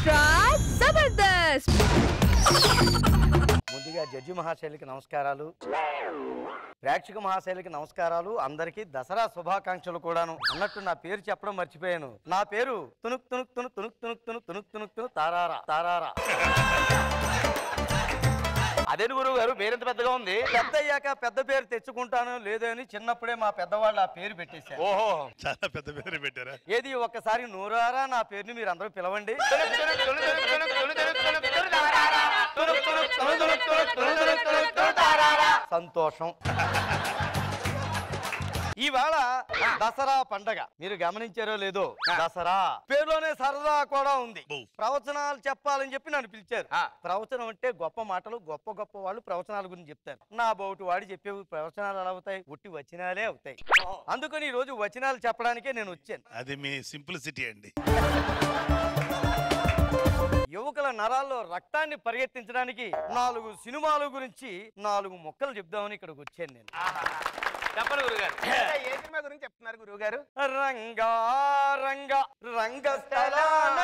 Extra Jabardasth. ముందుగా judge మహాశైలికి నమస్కారాలు, ప్రేక్షక మహాశైలికి నమస్కారాలు, అందరికీ దసరా శుభాకాంక్షలు కూడాను. అన్నట్టు నా పేరు చెప్పడం మర్చిపోయాను. నా పేరు తునుక్ తునుక్ తునుక్ తునుక్ తునుక్ తునుక్ తునుక్ తునుక్ తునుక్ తారారా తారారా. అదే గురువు గారు పేరెంత పెద్దగా ఉంది. పెద్ద అయ్యాక పెద్ద పేరు తెచ్చుకుంటాను లేదని చిన్నప్పుడే మా పెద్దవాళ్ళు ఆ పేరు పెట్టేశారు. ఓహో, చాలా పెద్ద పేరు పెట్టారా? ఏది ఒక్కసారి నూరారా నా పేరుని మీరు అందరూ పిలవండి. సంతోషం. ఇవాళ దసరా పండగ. మీరు గమనించారో లేదో, దసరా పేరులోనే సరదా కూడా ఉంది. ప్రవచనాలు చెప్పాలని చెప్పి నన్ను పిలిచారు. ప్రవచనం అంటే గొప్ప మాటలు, గొప్ప గొప్ప వాళ్ళు ప్రవచనాల గురించి చెప్తారు. నా బోటు వాడి చెప్పే ప్రవచనాలు ఎలా అవుతాయి? ఒట్టి వచనాలే అవుతాయి. అందుకని ఈ రోజు వచనాలు చెప్పడానికే నేను వచ్చాను. అది మీ సింప్లిసిటీ అండి. యువకుల నరాల్లో రక్తాన్ని పరిగెత్తించడానికి 4 సినిమాల గురించి 4 ముక్కలు చెప్దామని ఇక్కడికి వచ్చాను నేను. చెప్పండి గురుగారు. ఏ సినిమా గురించి చెప్తున్నారు గురువు గారు? రంగా రంగ రంగస్థలాన.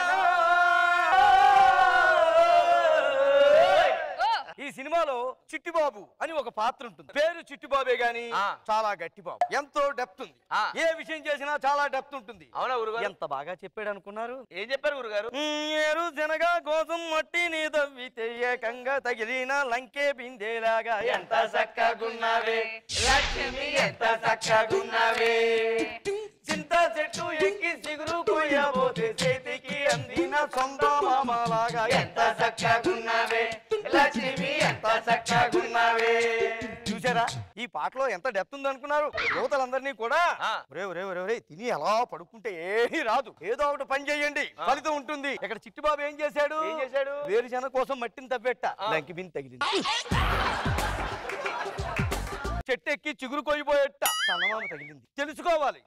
ఈ సినిమాలో చిట్టిబాబు అని ఒక పాత్ర ఉంటుంది. పేరు చిట్టిబాబే గాని చాలా గట్టి బాబు. ఎంతో డెప్త్ ఉంది. ఏ విషయం చేసినా చాలా డెప్త్ ఉంటుంది. అవునా గురుగారు? ఎంత బాగా చెప్పాడు అనుకున్నారు? ఏం చెప్పారు గురుగారు? ఏరు జనగా కోసం మట్టి నీ దవ్వితే ఏకంగా తగిలిన లంకే బిందేలాగా ఎంత చక్కగున్నావే లక్ష్మి, ఎంత చక్కగున్నావే. చింత చెట్టు ఎక్కి సిగురు కొయ్యబోతే చేతికి అందిన సొంత మామలాగా ఎంత చక్కగున్నావే లక్ష్మి, ఎంత చక్కగున్నావే. చూసారా ఈ పాటలో ఎంత డెప్త్ ఉంది అనుకున్నారు? యువతలందరినీ కూడా తిని అలా పడుకుంటే ఏమీ రాదు, ఏదో ఒకటి పని చేయండి, ఫలితం ఉంటుంది. ఇక్కడ చిట్టిబాబు ఏం చేశాడు? వేరుశనగ కోసం మట్టిని తవ్వెట్ట, లంకి బిన్ తగిలింది. చెట్టు ఎక్కి చిగురు కొయ్యిపోయేట చందమామ తగిలింది. తెలుసుకోవాలి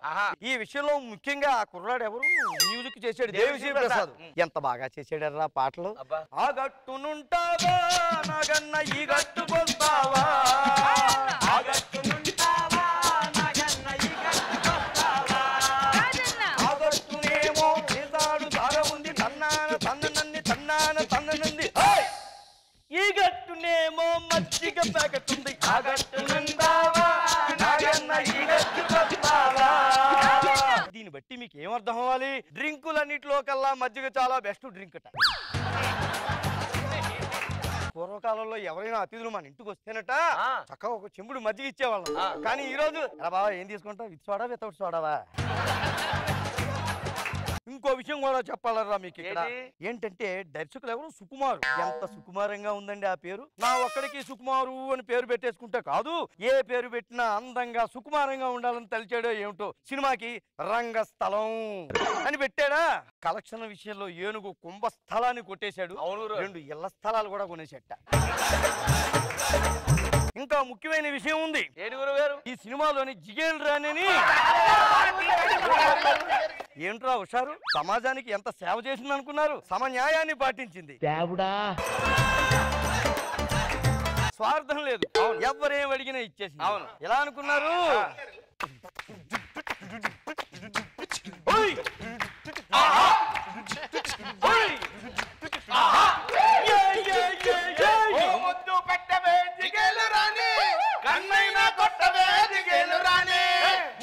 ఈ విషయంలో. ముఖ్యంగా ఆ కుర్రాడు ఎవరు మ్యూజిక్ చేసాడు? దేవిశ్రీ ప్రసాద్. ఎంత బాగా చేసాడు పాటలు. ఆ గట్టునుంటావా నాగన్న ఈ గట్టుకొస్తావా, ఆ గట్టునుంటావా నాగన్న ఈ గట్టుకొస్తావా, ఆ గట్టునేమో చేసాడు తార ఉంది తన్నాన తన్ననంది తన్నాన తన్ననంది, ఈ గట్టునేమో మజ్జిగ ప్యాకెట్ ఉంది, ఆ గట్టునుంటావా నాగన్న ఈ గట్టుకొస్తావా. దీన్ని బట్టి మీకు ఏమర్థం అవ్వాలి? డ్రింకులన్నిటిలో కల్లా మజ్జిగ చాలా బెస్ట్ డ్రింక్ అట. పూర్వకాలంలో ఎవరైనా అతిథులు మన ఇంటికి వస్తేనట చక్కగా ఒక చెంబుడు మజ్జిగ ఇచ్చేవాళ్ళం. కానీ ఈ రోజు బాబా ఏం తీసుకుంటావు, విత్ సోడా వితౌట్ సోడావా. ఇంకో విషయం కూడా చెప్పాలరా మీకు ఇక్కడ. ఏంటంటే దర్శకులు ఎవరు? సుకుమారు. ఎంత సుకుమారంగా ఉందండి ఆ పేరు. నా ఒక్కడికి సుకుమారు అని పేరు పెట్టేసుకుంటే కాదు, ఏ పేరు పెట్టినా అందంగా సుకుమారంగా ఉండాలని తలిచాడో ఏమిటో. సినిమాకి రంగస్థలం అని పెట్టాడా. కలెక్షన్ విషయంలో ఏనుగు కుంభస్థలాన్ని కొట్టేశాడు. 2 ఇళ్ల స్థలాలు కూడా కొనేసేట. ఇంకా ముఖ్యమైన విషయం ఉంది. ఏడు గురుగారు? ఈ సినిమాలోని జిగేల్ రాణిని ఏంట్రా హుషారు, సమాజానికి ఎంత సేవ చేసింది అనుకున్నారు? సమన్యాయాన్ని పాటించింది. స్వార్థం లేదు, ఎవరేం అడిగినా ఇచ్చేసింది. అవును, ఎలా అనుకున్నారు?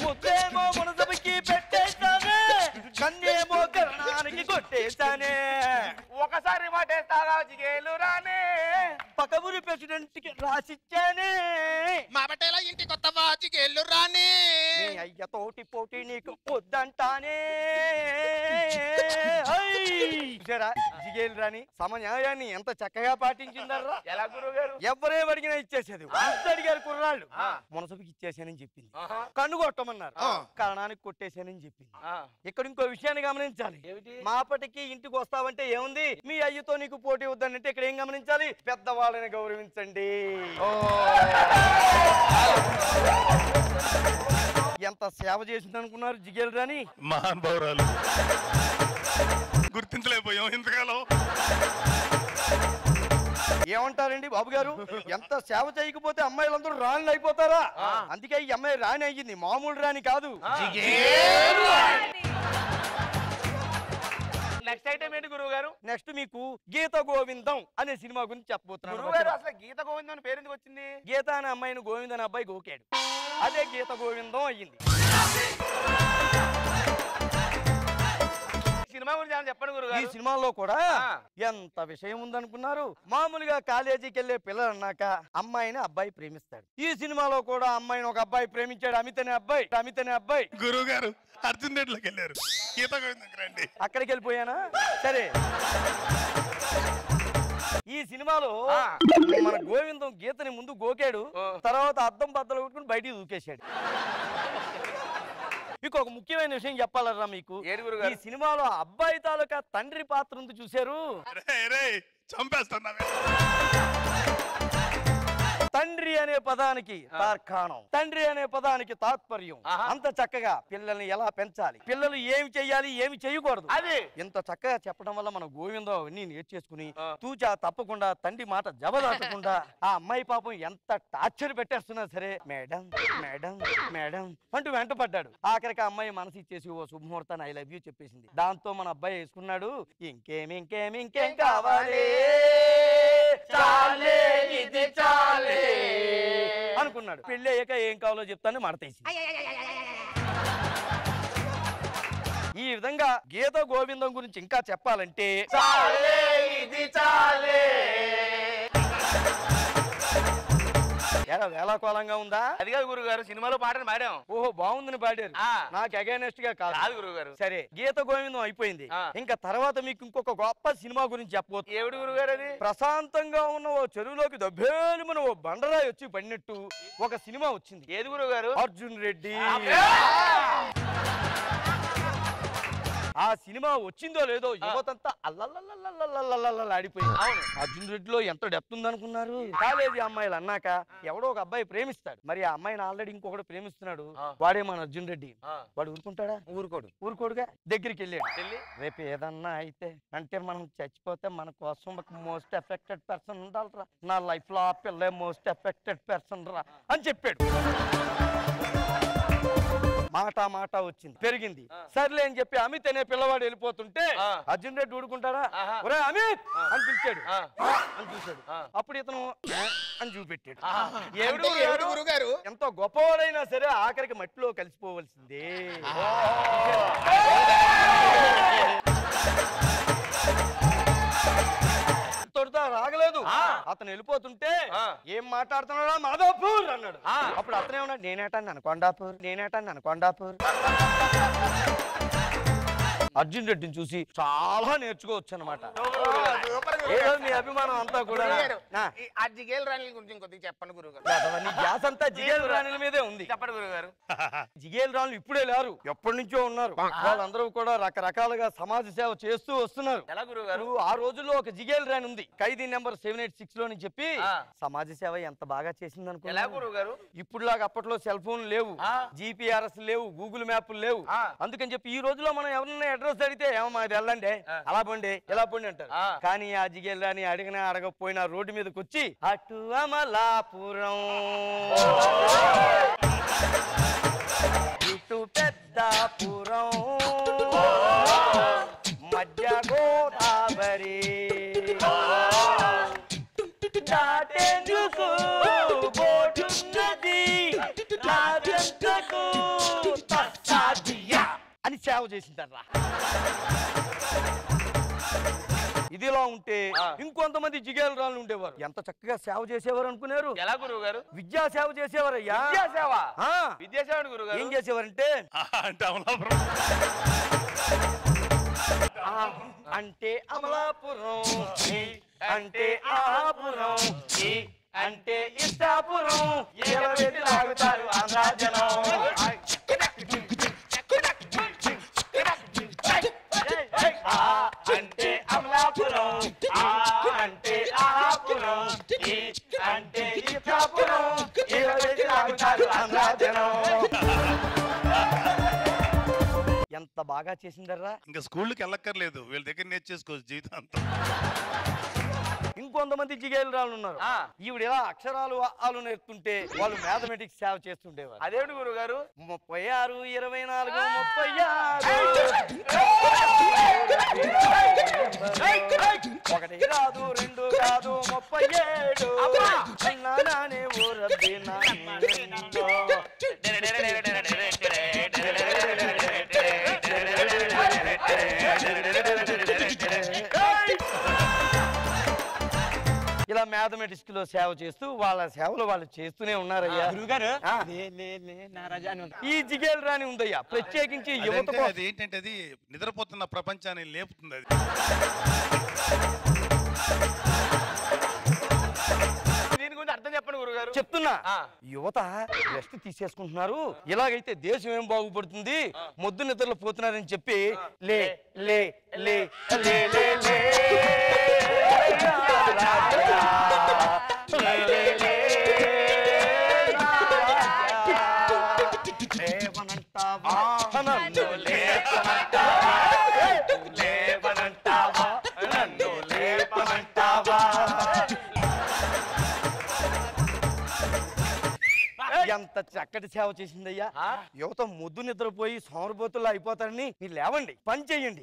ముద్దేమో మునసబుకి పెట్టేస్తానే, కన్నేమో కరణానికి కొట్టేస్తానే, ఒకసారి మాటేస్తాగా జిగేలు రానే, పక్క ఊరి ప్రెసిడెంట్ కి రాసిచ్చానే, మా బట్టేల ఇంటి కొత్త జిగేలు రానే, అయ్యతోటి పోటీ నీకు వద్దంటానే. జిగేలు రాని సమన్యాయాన్ని ఎంత చక్కగా పాటించిందర్రా. ఎలా గురువు గారు? ఎవరేం అడిగినా ఇచ్చేసేది. అడిగారు కుర్రాళ్ళు, మునసబుకి ఇచ్చేసానని చెప్పింది. కన్ను కొట్టమన్నారు, కరణానికి కొట్టేసానని చెప్పింది. ఇక్కడ ఇంకో విషయాన్ని గమనించాలి. మాపటికి ఇంటికి వస్తావంటే ఏముంది, మీ అయ్యతో నీకు పోటీ వద్దనంటే ఇక్కడ ఏం గమనించాలి? పెద్దవాళ్ళని గౌరవించండి. ఎంత సేవ చేసింది అనుకున్నారు జిగేల్ రాని? మహానుభావురాలు. గుర్తించలేకపోయాం ఇంతకాలం. ఏమంటారండి బాబు గారు? ఎంత సేవ చేయకపోతే అమ్మాయిలందరూ రాణి అయిపోతారా? అందుకే ఈ అమ్మాయి రాణి అయ్యింది, మామూలు రాణి కాదు. నెక్స్ట్ ఐటమ్ ఏంటి గురువు గారు? నెక్స్ట్ మీకు గీత గోవిందం అనే సినిమా గురించి చెప్పబోతున్నాను. గురువు గారు అసలు గీత గోవిందం అని పేరు ఎందుకు వచ్చింది? గీత అనే అమ్మాయిని గోవింద్ అనే అబ్బాయి గోకాడు, అదే గీత గోవిందం అయ్యింది. సినిమా గురించి ఏమైనా చెప్పండి గురువు ఈ గారు. సినిమాలో కూడా ఎంత విషయం ఉందనుకున్నారు. మామూలుగా కాలేజీకి వెళ్లే పిల్లలు అన్నాక అమ్మాయిని అబ్బాయి ప్రేమిస్తాడు. ఈ సినిమాలో కూడా అమ్మాయిని ఒక అబ్బాయి ప్రేమించాడు, అమిత్ అనే అబ్బాయి. గురువు గారు అర్జున్ రెడ్డిలోకి వెళ్ళారు. గీత గోవిందం రండి. అక్కడికి వెళ్ళిపోయానా? సరే, ఈ సినిమాలో మన గోవిందం గీతని ముందు గోకాడు, తర్వాత అద్దం బద్దలు కొట్టుకుని బయటికి దూకేశాడు. మీకు ఒక ముఖ్యమైన విషయం చెప్పాలరా మీకు. ఈ సినిమాలో అబ్బాయి తాలూకా తండ్రి పాత్ర ఉంది, చూశారు? చంపేస్తున్నావే. తండ్రి అనే పదానికి తార్కాణం, తండ్రి అనే పదానికి తాత్పర్యం. అంత చక్కగా పిల్లల్ని ఎలా పెంచాలి, పిల్లలు ఏమి చెయ్యాలి ఏమి చేయకూడదు, అది ఇంత చక్కగా చెప్పడం వల్ల మన గోవిందం అవన్నీ నేర్చేసుకుని తూచా తప్పకుండా తండ్రి మాట జబదాటకుండా ఆ అమ్మాయి పాపం ఎంత టార్చర్ పెట్టేస్తున్నా సరే మేడం మేడం మేడం అంటూ వెంటపడ్డాడు. ఆఖరికి ఆ అమ్మాయి మనసు ఇచ్చేసి ఓ శుభముహూర్తాన్ని ఐ లవ్ యూ చెప్పేసింది. దాంతో మన అబ్బాయి వేసుకున్నాడు, ఇంకేం కావాలి చాలే ఇది చాలే అనుకున్నాడు. పెళ్లి అయ్యాక ఏం కావాలో చెప్తాను మడతేసి. ఈ విధంగా గీత గోవిందం గురించి ఇంకా చెప్పాలంటే చాలే ఇది చాలే వేళాకోళంగా ఉందా? అది కాదు గురువు గారు, సినిమాలో పాటను పాడాం. ఓహో, బాగుందని పాడారు. నాకు అగైనెస్ట్ గా కాదు గురువు గారు. సరే, గీత గోవిందం అయిపోయింది. ఇంకా తర్వాత మీకు ఇంకొక గొప్ప సినిమా గురించి చెప్పవచ్చు. ఏమిటి గురువు గారు అది? ప్రశాంతంగా ఉన్న ఓ చెరువులోకి దబ్బేలుమని ఓ బండరాయి వచ్చి పడినట్టు ఒక సినిమా వచ్చింది. ఏది గురువు గారు? అర్జున్ రెడ్డి. ఆ సినిమా వచ్చిందో లేదో యువతంతా అల్లల్లల్లల్లల్లల్లల్లాడిపోయింది. అవును. అర్జున్ రెడ్డిలో ఎంత డెప్త్ ఉందనుకున్నారు? కాలేజీ అమ్మాయిలు అన్నాక ఎవడో ఒక అబ్బాయి ప్రేమిస్తాడు, మరి ఆ అమ్మాయిని ఆల్రెడీ ఇంకొకటి ప్రేమిస్తున్నాడు. వాడే మన అర్జున్ రెడ్డి. వాడు ఊరుకుంటాడా? ఊరుకోడుగా. దగ్గరికి వెళ్ళాడు. రేపు ఏదన్నా అయితే అంటే మనం చచ్చిపోతే మన కోసం ఒక మోస్ట్ ఎఫెక్టెడ్ పర్సన్ ఉండాలిరా, నా లైఫ్ లో ఆ పిల్లే మోస్ట్ ఎఫెక్టెడ్ పర్సన్ రా అని చెప్పాడు. మాట వచ్చింది, పెరిగింది. సర్లే అని చెప్పి అమిత్ అనే పిల్లవాడు వెళ్ళిపోతుంటే అర్జున్ రెడ్డి ఊడుకుంటాడా? ఒరే అమిత్ అని పిలిచాడు. అని చూశాడు. అప్పుడు ఇతను అని చూపెట్టాడు. ఎంతో గొప్పవాడైనా సరే ఆఖరికి మట్టిలో కలిసిపోవలసిందే. రాగలేదు. అతను వెళ్ళిపోతుంటే ఏం మాట్లాడుతున్నాడా మాధవపూర్ అన్నాడు. అప్పుడు అతనే ఉన్నాడు, నేనేటాన్ని కొండాపూర్. అర్జున్ రెడ్డిని చూసి చాలా నేర్చుకోవచ్చు అనమాట. ఏదో మీ అభిమానం అంతా కూడా. జిగేల్ రాణి గురించి కొద్దిగా చెప్పండి గురుగారు. నీ గ్యాస్ అంతా జిగేల్ రాణుల మీదే ఉంది. చెప్పండి గురుగారు. జిగేల్ రాణులు ఇప్పుడే లేరు, ఎప్పటి నుంచో ఉన్నారు. వాళ్ళందరూ కూడా రకరకాలుగా సమాజ సేవ చేస్తూ వస్తున్నారు. ఎలా గురుగారు? ఆ రోజుల్లో ఒక జిగేల్ రాణి ఉంది, ఖైదీ నెంబర్ 786 లో చెప్పి సమాజ సేవ ఎంత బాగా చేసింది అనుకో. ఎలా గురుగారు? ఇప్పుడులాగా అప్పట్లో సెల్ ఫోన్ లేవు, GPS లేవు, గూగుల్ మ్యాప్లు లేవు. అందుకని చెప్పి ఈ రోజుల్లో మనం ఎవరన్నా అడ్రస్ అడిగితే ఏమో మాది వెళ్ళండి, అలా పండి ఇలా పండి అంటారు. కానీ ఆ జిగేల్ రాణి అడిగినా అడగకపోయినా రోడ్డు మీదకి వచ్చి అటు అమలాపురం ఇటు పెద్దాపురం మధ్య గోదావరి దాటేందుకు బోటున్నది అని సేవ చేసిందర్రా. ఇదిలా ఉంటే ఇంకొంతమంది జిగేల్ రాళ్ళు ఉండేవారు, ఎంత చక్కగా సేవ చేసేవారు అనుకున్నారు. ఎలా గురువు గారు? విద్యా సేవ చేసేవారయ్యా. విద్యాసేవ గురువు గారు ఏం చేసేవారంటే అంటే అమలాపురం, అంటే ఆపురం, అంటే ఇష్టాపురం లాగుతారు ఆంధ్రాజనం. అంటే అమలాపురం, అంటే ఆపురం, అంటే ఇష్టాపురం లాగుతారు ఆంధ్రాజనం. ఎంత బాగా చేసిందర్రా. ఇంకా స్కూల్కి వెళ్ళక్కర్లేదు, వీళ్ళ దగ్గర నేర్చేసుకోవచ్చు జీవితాంతం. ఇంకొంతమంది జిగేలు రాళ్ళు ఉన్నారు. ఈవిడ ఎలా అక్షరాలు ఆలు నేర్పుతుంటే వాళ్ళు మ్యాథమెటిక్స్ సేవ చేస్తుండేవారు. అదేమిటి గురువు గారు? 36, 24, 36 ఒకటి రాదు రెండు కాదు 37 నానే ఊరబ్బినా ఇలా మ్యాథమెటిక్స్ లో సేవ చేస్తూ వాళ్ళ సేవలు వాళ్ళు చేస్తూనే ఉన్నారయ్యా. గురుగారు ఈ జిగేల్ రాని ఉందయ్యా, ప్రత్యేకించి యువత అది ఏంటంటే అది నిద్రపోతున్న ప్రపంచాన్ని లేపుతుంది. అది దీని గురించి అర్థం చెప్పండి గురుగారు. చెప్తున్నా, యువత రెస్ట్ తీసేసుకుంటున్నారు, ఇలాగైతే దేశం ఏం బాగుపడుతుంది, మొద్దు నిద్రలో పోతున్నారని చెప్పి లే లే లే లే లే లే ఎంత చక్కటి సేవ చేసిందయ్యా. యువత ముద్దు నిద్రపోయి సోమరబోతుల్లో అయిపోతారని మీరు లేవండి, పని చెయ్యండి,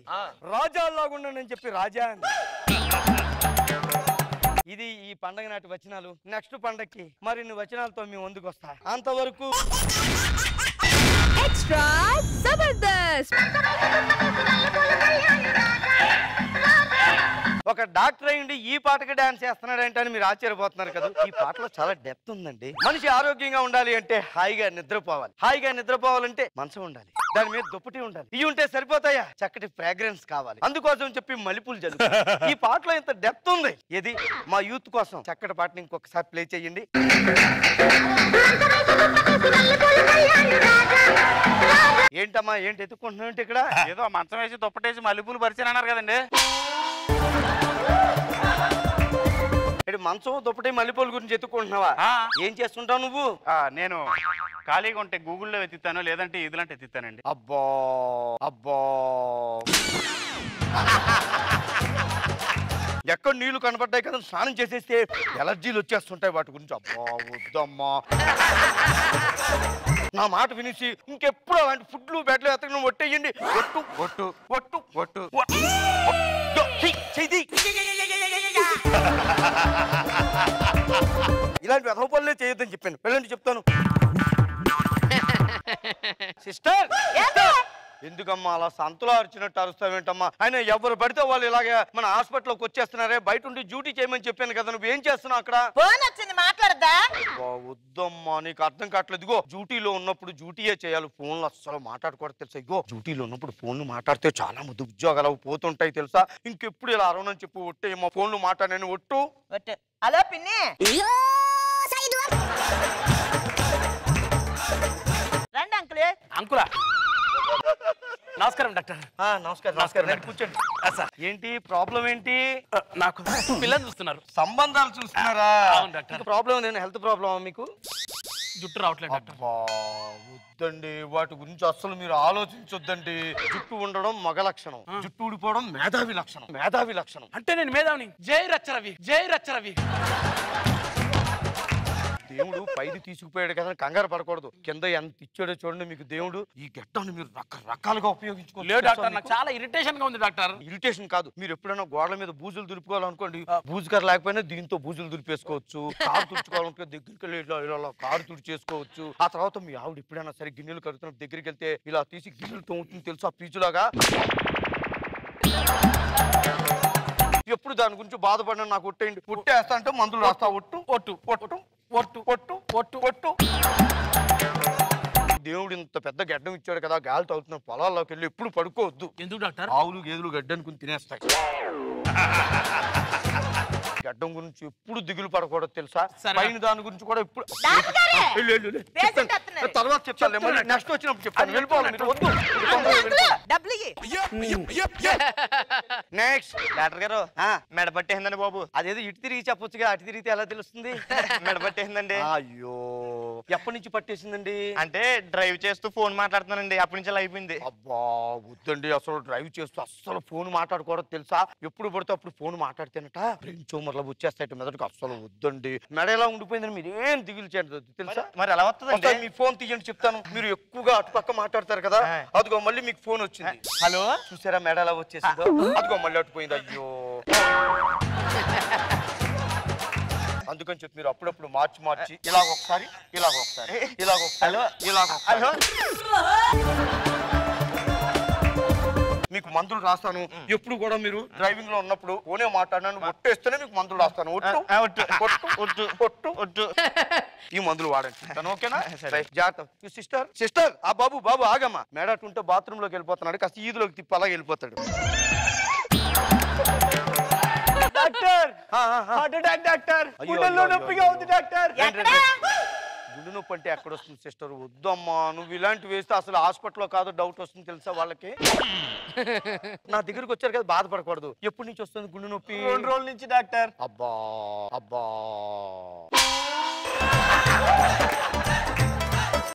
రాజాల్లాగుండండి అని చెప్పి రాజా అని. ఇది ఈ పండగ నాటి వచనాలు. నెక్స్ట్ పండగకి మరిన్ని వచనాలతో మీ ముందుకు వస్తా. అంతవరకు ఎక్స్ట్రా జబర్దస్త్. ఒక డాక్టర్ అయ్యండి ఈ పాటకి డాన్స్ చేస్తున్నాడంటే అని మీరు ఆశ్చర్యపోతున్నారు కదా. ఈ పాటలో చాలా డెప్త్ ఉందండి. మనిషి ఆరోగ్యంగా ఉండాలి అంటే హాయిగా నిద్రపోవాలి, హాయిగా నిద్రపోవాలంటే మనసు ఉండాలి, దాని మీద దుప్పటి ఉండాలి. ఇవి ఉంటే సరిపోతాయా? చక్కటి ఫ్రాగ్రెన్స్ కావాలి, అందుకోసం చెప్పి మల్లెపూలు జల్లు. ఈ పాటలో ఇంత డెప్త్ ఉంది. ఇది మా యూత్ కోసం చక్కటి పాటని ఇంకొకసారి ప్లే చేయండి. ఏంటమ్మా ఏంటి ఎత్తుకుంటున్నావు ఇక్కడ? ఏదో మంచం వేసి దుప్పటేసి మల్లెపూలు పరిచయం అన్నారు కదండి. మంచం దుప్పటి మల్లెపూల గురించి ఎత్తుకుంటున్నావా? ఏం చేస్తుంటావు నువ్వు? నేను ఖాళీగా ఉంటే గూగుల్లో వెతుకుతాను, లేదంటే ఇదిలంటే ఎత్తుతానండి. అబ్బా అబ్బా, ఎక్కడ నీళ్లు కనపడ్డాయి కదా, స్నానం చేసేస్తే ఎలర్జీలు వచ్చేస్తుంటాయి వాటి గురించి. అబ్బా వద్దమ్మా, నా మాట వినిసి ఇంకెప్పుడు అలాంటి ఫుడ్లు బెడ్లు ఎత్తక ఒట్టేయండి. ఒట్టు ఒట్టు ఒట్టు ఒట్టు ఇలాంటి వెధవ పనులే చేయొద్దని చెప్పాను. వెళ్ళండి చెప్తాను. సిస్టర్ ఎందుకమ్మా అలా సంతలో అరిచినట్టు అరుస్తావేంటమ్మా? ఆయన ఎవరు పడితే వాళ్ళు ఇలాగే మన హాస్పిటల్కి వచ్చేస్తున్నారే, బయట ఉండి డ్యూటీ చేయమని చెప్పాను కదా, నువ్వు ఏం చేస్తున్నావు అక్కడ? మాట్లాడదా? వద్దమ్మా, నీకు అర్థం కావట్లేదు. ఇగో డ్యూటీలో ఉన్నప్పుడు డ్యూటీయే చేయాలి, ఫోన్లు అస్సలు మాట్లాడకూడదు తెలుసా. ఇగో డ్యూటీలో ఉన్నప్పుడు ఫోన్లు మాట్లాడితే చాలా మంది ఉద్యోగాలు పోతుంటాయి తెలుసా. ఇంకెప్పుడు ఇలా అరవనని చెప్పి ఒట్టేయమ్మా, ఫోన్లు మాట్లాడని ఒట్టు. హలో పిన్ని, రండి అంకులే. అంకులా నమస్కారం డాక్టర్. నమస్కారం నమస్కారం, కూర్చోండి. ఏంటి ప్రాబ్లం ఏంటి? నాకు పిల్లలు చూస్తున్నారు. సంబంధాలు చూస్తున్నారా? అవును డాక్టర్. ప్రాబ్లం నేను హెల్త్ ప్రాబ్లమా మీకు? జుట్టు రావట్లేదు డాక్టర్. వద్దండి, వాటి గురించి అస్సలు మీరు ఆలోచించొద్దండి. జుట్టు ఉండడం మగ లక్షణం, జుట్టు ఊడిపోవడం మేధావి లక్షణం. మేధావి లక్షణం అంటే నేను మేధావిని. జై రచ్చరవి, జై రచ్చరవి. దేవుడు పైది తీసుకుపోయాడు కదా, కంగారు పడకూడదు. కింద ఎంత ఇచ్చాడో చూడండి మీకు దేవుడు. ఈ గెట్టాన్ని మీరు రకరకాలుగా ఉపయోగించుకోవచ్చు. లేదు డాక్టర్, నాకు చాలా ఇరిటేషన్ గా ఉంది డాక్టర్. ఇరిటేషన్ కాదు, మీరు ఎప్పుడైనా గోడల మీద బూజులు దులుపుకోవాలనుకోండి, బూజు కర్ర లేకపోయినా దీంతో బూజులు దులిపేసుకోవచ్చు. కారు తుడుచుకోవాలనుకో దగ్గరికి వెళ్ళి ఇలా కారు తుడిచేసుకోవచ్చు. ఆ తర్వాత మీ ఆవిడ ఎప్పుడైనా సరే గిన్నెలు కడుతున్నప్పుడు దగ్గరికి వెళ్తే ఇలా తీసి గిన్నెలు తోముతుంది తెలుసు, ఆ పీచులాగా. ఎప్పుడు దాని గురించి బాధపడినా నాకు ఒట్టేయండి. ఒట్టేస్తా అంటే మందులు రాస్తా. ఒట్టు ఒట్టు ఒట్టు ఒట్టు ఒట్టు ఒట్టు ఒట్టు. దేవుడు ఇంత పెద్ద గడ్డం ఇచ్చాడు కదా, గాలి తగ్గుతున్న పొలాల్లోకి వెళ్ళి ఎప్పుడు పడుకోవద్దు. ఎందుకు డాక్టర్? ఆవులు గేదెలు గడ్డనుకుని తినేస్తాయి. గడ్డం గురించి ఎప్పుడు దిగులు పడకూడదు తెలుసా. పైన దాని గురించి కూడా ఎప్పుడు తర్వాత చెప్తాను, నెక్స్ట్ వచ్చినప్పుడు చెప్తాను. వెళ్ళిపోవాలి మీరు, వద్దు. నెక్స్ట్ డాక్టర్ గారు, మెడబట్టేందండి బాబు. అదేదో ఇటు తిరిగి చెప్పొచ్చుగా, అటు తిరిగితే ఎలా తెలుస్తుంది? మెడబట్టేందండి. అయ్యో ఎప్పటి నుంచి పట్టేసిందండి? అంటే డ్రైవ్ చేస్తూ ఫోన్ మాట్లాడుతున్నానండి, అప్పటి నుంచి అలా అయిపోయింది. అబ్బా వద్దండి, అసలు డ్రైవ్ చేస్తూ అస్సలు ఫోన్ మాట్లాడుకోవడం తెలుసా? ఎప్పుడు పడితే అప్పుడు ఫోన్ మాట్లాడితేనట బ్రెయిన్ ట్యూమర్లు వచ్చేస్తాయి మెదడుకు. అస్సలు వద్దండి. మెడ ఎలా ఉండిపోయిందని మీరు ఏం దిగులు చేయండి తెలుసా? మరి ఎలా వస్తుంది? మీ ఫోన్ తీయండి చెప్తాను. మీరు ఎక్కువగా అటుపక్క మాట్లాడతారు కదా, అదిగో మళ్ళీ మీకు ఫోన్ వచ్చింది. హలో, చూసారా మెడ ఎలా వచ్చేసిందో? అదిగో మళ్ళీ అటుపోయింది. అయ్యో, అందుకని చెప్పి మీరు అప్పుడప్పుడు మార్చి ఇలాగ ఒకసారి ఇలాగ ఒకసారి ఇలాగ ఒకసారి ఇలాగ ఒకసారి. మీకు మందులు రాస్తాను. ఎప్పుడు కూడా మీరు డ్రైవింగ్ లో ఉన్నప్పుడు ఫోనే మాట్లాడినాను ఒట్టేస్తేనే మీకు మందులు రాస్తాను. ఒట్టు ఈ మందులు వాడండి, ఓకేనా? జాగ్రత్త. సిస్టర్ ఆ బాబు ఆగమ్మా. మేడటుంటే బాత్రూమ్ లోకి వెళ్ళిపోతున్నాడు, కాస్త ఈదులోకి తిప్పి అలాగే వెళ్ళిపోతాడు. డాక్టర్, హార్ట్ అటాక్ డాక్టర్, గుండెల్లో నొప్పిగా ఉంది డాక్టర్. గుండె నొప్పి అంటే ఎక్కడ వస్తుంది సిస్టర్? వద్దమ్మా, నువ్వు ఇలాంటివి వేస్తే అసలు హాస్పిటల్లో కాదు డౌట్ వస్తుంది తెలుసా వాళ్ళకి. నా దగ్గరికి వచ్చారు కదా, బాధపడకూడదు. ఎప్పటి నుంచి వస్తుంది గుండె నొప్పి? 2 రోజుల నుంచి డాక్టర్. అబ్బా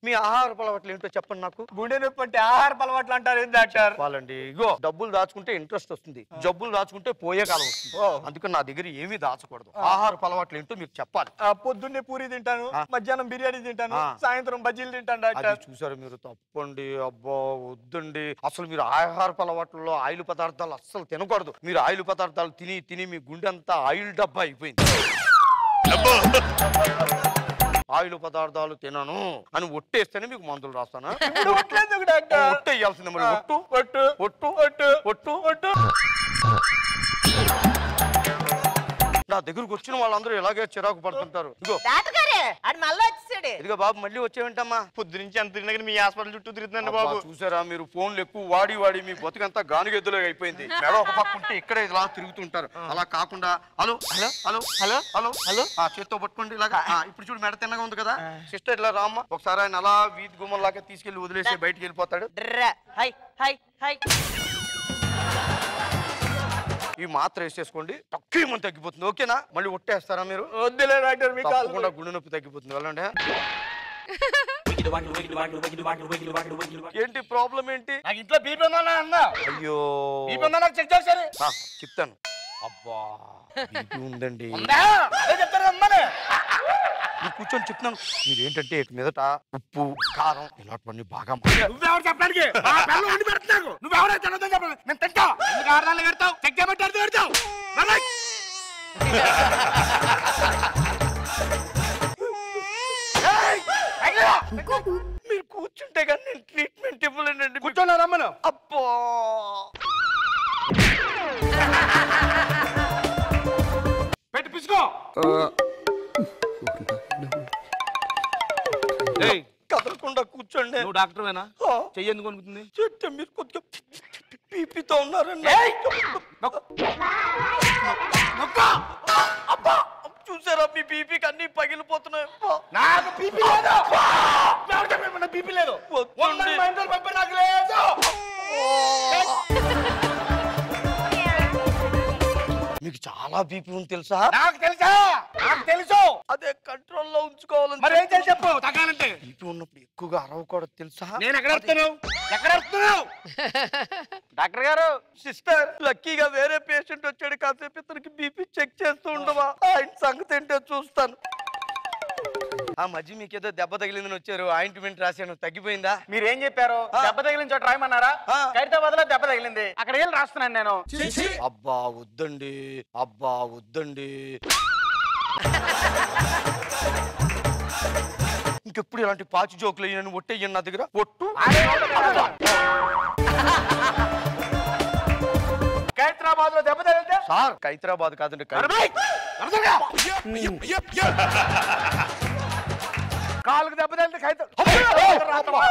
మీ ఆహార అలవాట్లు ఏంటో చెప్పండి నాకు. గుండె నొప్పి అంటే ఆహార అలవాట్లు అంటారు డాక్టర్? వాళ్ళండి, ఇగో డబ్బులు దాచుకుంటే ఇంట్రెస్ట్ వస్తుంది, జబ్బులు దాచుకుంటే పోయే కాలం వస్తుంది. అందుకని నా దగ్గర ఏమీ దాచకూడదు. ఆహార అలవాట్లు ఏంటో మీకు చెప్పాలి. పొద్దున్నే పూరి తింటాను, మధ్యాహ్నం బిర్యానీ తింటాను, సాయంత్రం బజ్జీలు తింటాను డాక్టర్. చూసారు మీరు, తప్పండి. అబ్బా వద్దండి, అసలు మీరు ఆహార అలవాట్లలో ఆయిల్ పదార్థాలు అస్సలు తినకూడదు. మీరు ఆయిల్ పదార్థాలు తిని మీ గుండె అంతా ఆయిల్ డబ్బా అయిపోయింది. ఆయిల్ పదార్థాలు తినను అని ఒట్టేస్తేనే మీకు మందులు రాస్తాను. ఒట్టేయాల్సింది మరి. ఒట్టు నా దగ్గరకు వచ్చిన వాళ్ళందరూ ఇలాగే చిరాకు పడుతుంటారు. ఇదిగో బాబు మళ్ళీ వచ్చేవేంటమ్మా? పొద్దు నుంచి ఎంత తిరిగినా మీ హాస్పిటల్ చుట్టూ తిరుగుతుందండి బాబు. చూసారా, మీరు ఫోన్లు ఎక్కువ వాడి మీ బతుకంతా గానుగెద్దులో అయిపోయింది. మెడ ఒక పక్క ఉంటే ఇక్కడే ఇలా తిరుగుతుంటారు. అలా కాకుండా hello hello hello hello hello hello చేత్తో పట్టుకోండి ఇలాగా. ఇప్పుడు చూడు మెడ తిన్నగా ఉంది కదా సిస్టర్, ఇలా రామ్మా. ఒకసారి ఆయన అలా వీధి గుమ్మలాగా తీసుకెళ్లి వదిలేసి బయటికి వెళ్ళిపోతాడు. ఈ మాత్ర వేసేసుకోండి, తక్కువ మంది తగ్గిపోతుంది. ఓకేనా? మళ్ళీ ఒట్టేస్తారా మీరు? వద్దులే డాక్టర్, మీకు తప్పకుండా గుండె నొప్పి తగ్గిపోతుంది. వెళ్ళండి. ఏంటి ప్రాబ్లం ఏంటి? నాకు ఇంట్లో బీపీ ఉందా అన్నా? అయ్యో బీపీ ఉందా నాకు చెక్ చేశారు. చెప్తాను. అబ్బా బీపీ ఉందండి. మీరు కూర్చొని చెప్తున్నాను. మీరు ఏంటంటే మీదట ఉప్పు కారం ఇలాంటివన్నీ బాగా నువ్వెవరు చెప్పడానికి? నువ్వెవరైతే చెప్పాలి. నేను తింటా ఎందుకు ఆడదాన్ని పెడతావు? చెక్ చేయమంటే పెడతావు. మీరు కూర్చుంటే కానీ నేను ట్రీట్మెంట్ ఇవ్వలేనండి. కూర్చోన్నా రమ్మను. అబ్బో పెట్టి పిసుకో. కదలకుండా కూర్చోండి. నువ్వు డాక్టర్వేనా? చెయ్యి ఎందుకు వణుకుతుంది? చెట్టు మీరు కొద్దిగా బీపీతో ఉన్నారండి. అబ్బా చూసారా, మీ బీపీకి అన్ని పగిలిపోతున్నాయి. నాకు బీపీ లేదు. బీపీ లేదు. నాకు లేదు. మీకు చాలా బీపీ ఉంది తెలుసా? నాకు తెలుసా? నాకు తెలుసు. అదే కంట్రోల్లో ఉంచుకోవాలని. మరి ఏం చేసి చెప్పు తగ్గాలంటే? బీపీ ఉన్నప్పుడు ఎక్కువగా అరవకూడదు తెలుసా? నేను ఎక్కడ అరుస్తున్నావు? ఎక్కడ అరుస్తున్నావు? డాక్టర్ గారు, సిస్టర్ లక్కీగా వేరే పేషెంట్ వచ్చాడు, కాసేపు ఇతనికి బీపీ చెక్ చేస్తూ ఉండవా? ఆయన సంగతి ఏంటో చూస్తాను. ఆ మధ్య మీకు ఏదో దెబ్బ తగిలిందని వచ్చారు, ఆయింట్మెంట్ రాశాను, తగ్గిపోయిందా? మీరు ఏం చెప్పారు? దెబ్బ తగిలిన చోట రాయమన్నారా? ఖైరతాబాద్ లో దెబ్బ తగిలింది, అక్కడ వెళ్ళి రాస్తున్నాను నేను. అబ్బా వద్దండి, అబ్బా వద్దండి. ఇంకెప్పుడు ఇలాంటి పాచి జోకులు అయ్యాను. ఒట్టేయ్యాను నా దగ్గర. ఒట్టు ఖైరతాబాద్ లో దెబ్బ తగిలితే సార్, ఖైరతాబాద్ కాదండి. కాలుకు దెబ్బ తగిలితే ఖైరతాబాద్.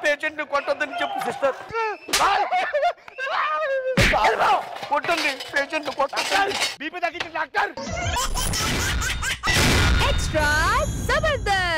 పేషెంట్ కొట్టొద్దని చెప్పు సిస్టర్. కొట్టండి పేషెంట్, కొట్టండి. బీపీ తగ్గించి డాక్టర్. Extra జబర్దస్త్